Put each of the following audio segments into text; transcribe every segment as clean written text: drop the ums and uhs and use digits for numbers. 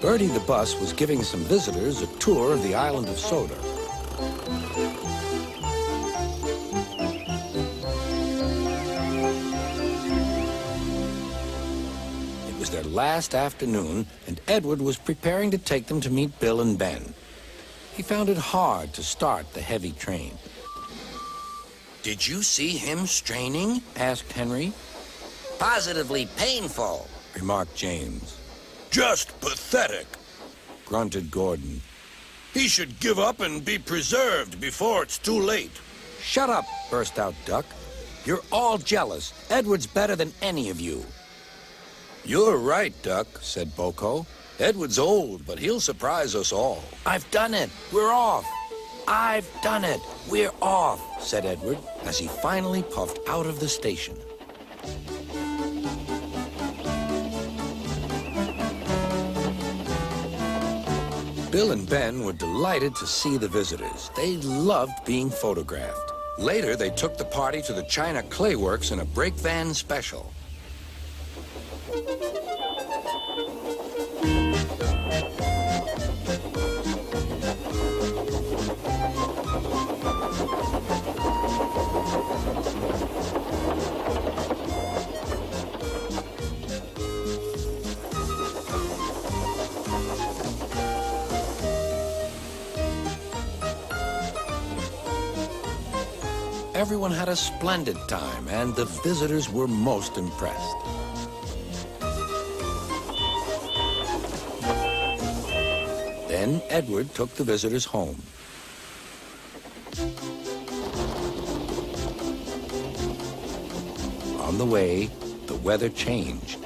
Bertie the bus was giving some visitors a tour of the island of Soda. It was their last afternoon, and Edward was preparing to take them to meet Bill and Ben. He found it hard to start the heavy train. Did you see him straining? Asked Henry. Positively painful, Remarked James. Just pathetic. Grunted Gordon. He should give up and be preserved before it's too late. Shut up, burst out Duck. You're all jealous. Edward's better than any of you. You're right, Duck, said Boko. Edward's old, but he'll surprise us all. I've done it. We're off. I've done it. We're off, said Edward as he finally puffed out of the station. Bill and Ben were delighted to see the visitors. They loved being photographed. Later, they took the party to the China Clay Works in a brake van special. Everyone had a splendid time, and the visitors were most impressed. Then Edward took the visitors home. On the way, the weather changed.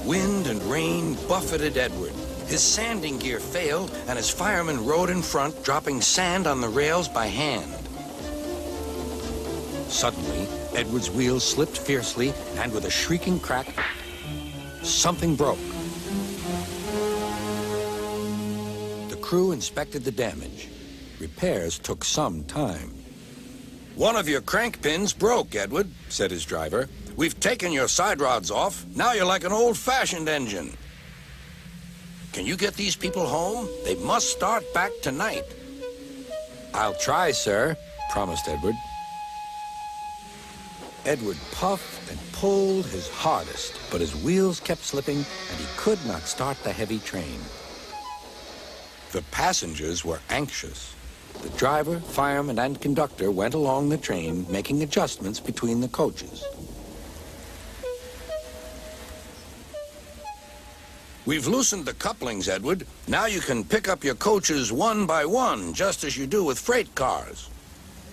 Wind and rain buffeted Edward. His sanding gear failed, and his firemen rode in front, dropping sand on the rails by hand. Suddenly, Edward's wheels slipped fiercely, and with a shrieking crack, something broke. The crew inspected the damage. Repairs took some time. One of your crank pins broke, Edward, said his driver. We've taken your side rods off. Now you're like an old-fashioned engine. Can you get these people home? They must start back tonight. I'll try, sir, promised Edward. Edward puffed and pulled his hardest, but his wheels kept slipping, and he could not start the heavy train. The passengers were anxious. The driver, fireman, and conductor went along the train, making adjustments between the coaches. We've loosened the couplings, Edward. Now you can pick up your coaches one by one, just as you do with freight cars.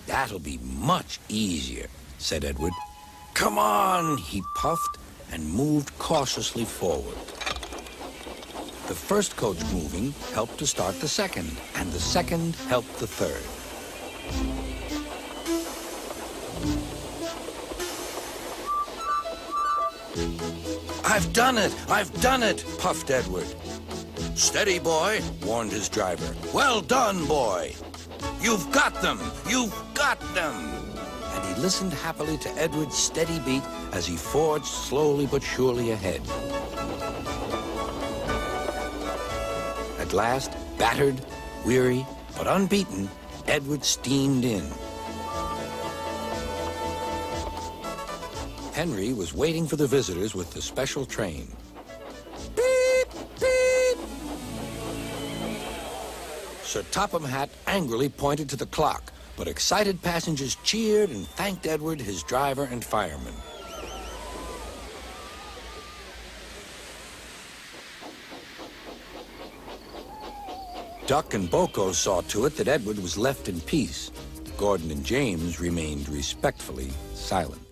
That'll be much easier, said Edward. Come on, he puffed and moved cautiously forward. The first coach moving helped to start the second, and the second helped the third. I've done it! I've done it! Puffed Edward. Steady, boy, warned his driver. Well done, boy. You've got them! You've got them! And he listened happily to Edward's steady beat as he forged slowly but surely ahead. At last, battered, weary, but unbeaten, Edward steamed in. Henry was waiting for the visitors with the special train. Beep, beep. Sir Topham Hatt angrily pointed to the clock, but excited passengers cheered and thanked Edward, his driver, and firemen. Duck and Boko saw to it that Edward was left in peace. Gordon and James remained respectfully silent.